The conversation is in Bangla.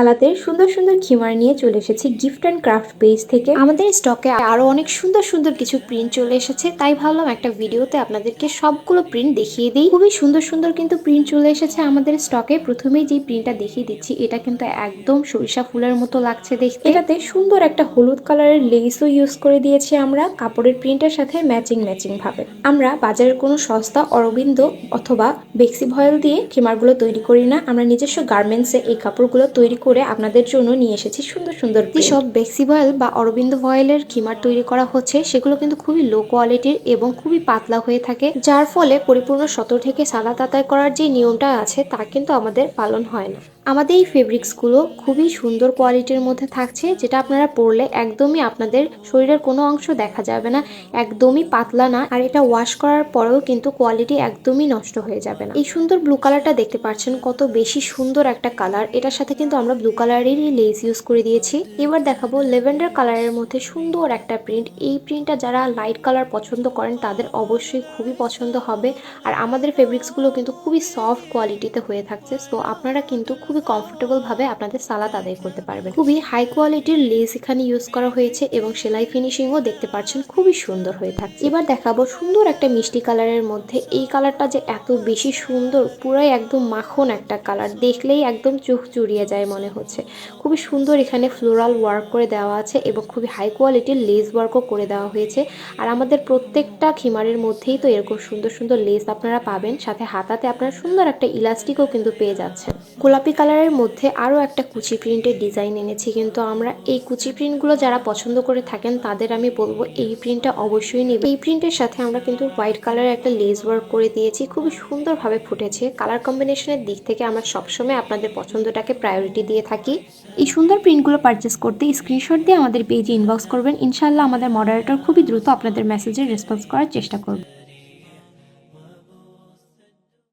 সালাতের সুন্দর সুন্দর খিমার নিয়ে চলে এসেছি গিফট অ্যান্ড ক্রাফট পেজ থেকে। আমাদের স্টকে আরো অনেক সুন্দর সুন্দর কিছু প্রিন্ট চলে এসেছে, তাই ভাবলাম একটা ভিডিওতে আপনাদেরকে সবগুলো প্রিন্ট দেখিয়ে দিই। খুবই সুন্দর সুন্দর কিন্তু প্রিন্ট চলে এসেছে আমাদের স্টকে। প্রথমেই যে প্রিন্টটা দেখিয়ে দিচ্ছি, এটা কিন্তু একদম সরিষা ফুলের মতো লাগছে দেখতে। এটাতে সুন্দর একটা হলুদ কালারের লেসও ইউজ করে দিয়েছি আমরা কাপড়ের প্রিন্টের সাথে ম্যাচিং ভাবে। আমরা বাজারের কোনো সস্তা অরবিন্দ অথবা বেক্সি ভয়েল দিয়ে খিমারগুলো তৈরি করি না, আমরা নিজস্ব গার্মেন্টসে এই কাপড়গুলো তৈরি করে আপনাদের জন্য নিয়ে এসেছি সুন্দর সুন্দর। যেসব বেক্সি ভয়েল বা অরবিন্দ ভয়েলের খিমার তৈরি করা হচ্ছে সেগুলো কিন্তু খুবই লো কোয়ালিটির এবং খুবই পাতলা হয়ে থাকে, যার ফলে পরিপূর্ণ সতর থেকে সালাত আদায় করার যে নিয়মটা আছে তা কিন্তু আমাদের পালন হয় না। আমাদের এই ফেব্রিক্সগুলো খুবই সুন্দর কোয়ালিটির মধ্যে থাকছে, যেটা আপনারা পরলে একদমই আপনাদের শরীরের কোনো অংশ দেখা যাবে না, একদমই পাতলা না, আর এটা ওয়াশ করার পরেও কিন্তু কোয়ালিটি একদমই নষ্ট হয়ে যাবে না। এই সুন্দর ব্লু কালারটা দেখতে পাচ্ছেন, কত বেশি সুন্দর একটা কালার। এটার সাথে কিন্তু আমরা ব্লু কালারেরই লেস ইউজ করে দিয়েছি। এবার দেখাবো লেভেন্ডার কালারের মধ্যে সুন্দর একটা প্রিন্ট। এই প্রিন্টটা যারা লাইট কালার পছন্দ করেন তাদের অবশ্যই খুবই পছন্দ হবে। আর আমাদের ফেব্রিক্সগুলো কিন্তু খুবই সফট কোয়ালিটিতে হয়ে থাকছে, সো আপনারা কিন্তু খুবই কমফোর্টেবল ভাবে আপনাদের সালাদ আদায় করতে পারবেন। খুবই হাই কোয়ালিটির লেস এখানে ইউজ করা হয়েছে এবং সেলাই ফিনিশিংও দেখতে পাচ্ছেন খুবই সুন্দর হয়ে থাকছে। এবার দেখাবো সুন্দর একটা মিষ্টি কালারের মধ্যে। এই কালারটা যে এত বেশি সুন্দর, পুরাই একদম মাখন একটা কালার, দেখলেই একদম চোখ জুড়িয়ে যায় মনে হচ্ছে। খুবই সুন্দর এখানে ফ্লোরাল ওয়ার্ক করে দেওয়া আছে এবং খুবই হাই কোয়ালিটির লেস ওয়ার্কও করে দেওয়া হয়েছে। আর আমাদের প্রত্যেকটা খিমারের মধ্যেই তো এরকম সুন্দর সুন্দর লেস আপনারা পাবেন, সাথে হাতাতে আপনারা সুন্দর একটা ইলাস্টিকও কিন্তু পেয়ে যাচ্ছেন। গোলাপি কালারের মধ্যে আরও একটা কুচি প্রিন্টের ডিজাইন এনেছি, কিন্তু আমরা এই কুচি প্রিন্টগুলো যারা পছন্দ করে থাকেন তাদের আমি বলবো এই প্রিন্টটা অবশ্যই নেবে। এই প্রিন্টের সাথে আমরা কিন্তু হোয়াইট কালারের একটা লেস ওয়ার্ক করে দিয়েছি, খুবই সুন্দরভাবে ফুটেছে। কালার কম্বিনেশনের দিক থেকে আমরা সবসময় আপনাদের পছন্দটাকে প্রায়োরিটি দিয়ে থাকি। এই সুন্দর প্রিন্টগুলো পারচেস করতে স্ক্রিনশট দিয়ে আমাদের পেজে ইনবক্স করবেন, ইনশাআল্লাহ আমাদের মডারেটর খুবই দ্রুত আপনাদের মেসেজের রেসপন্স করার চেষ্টা করবে।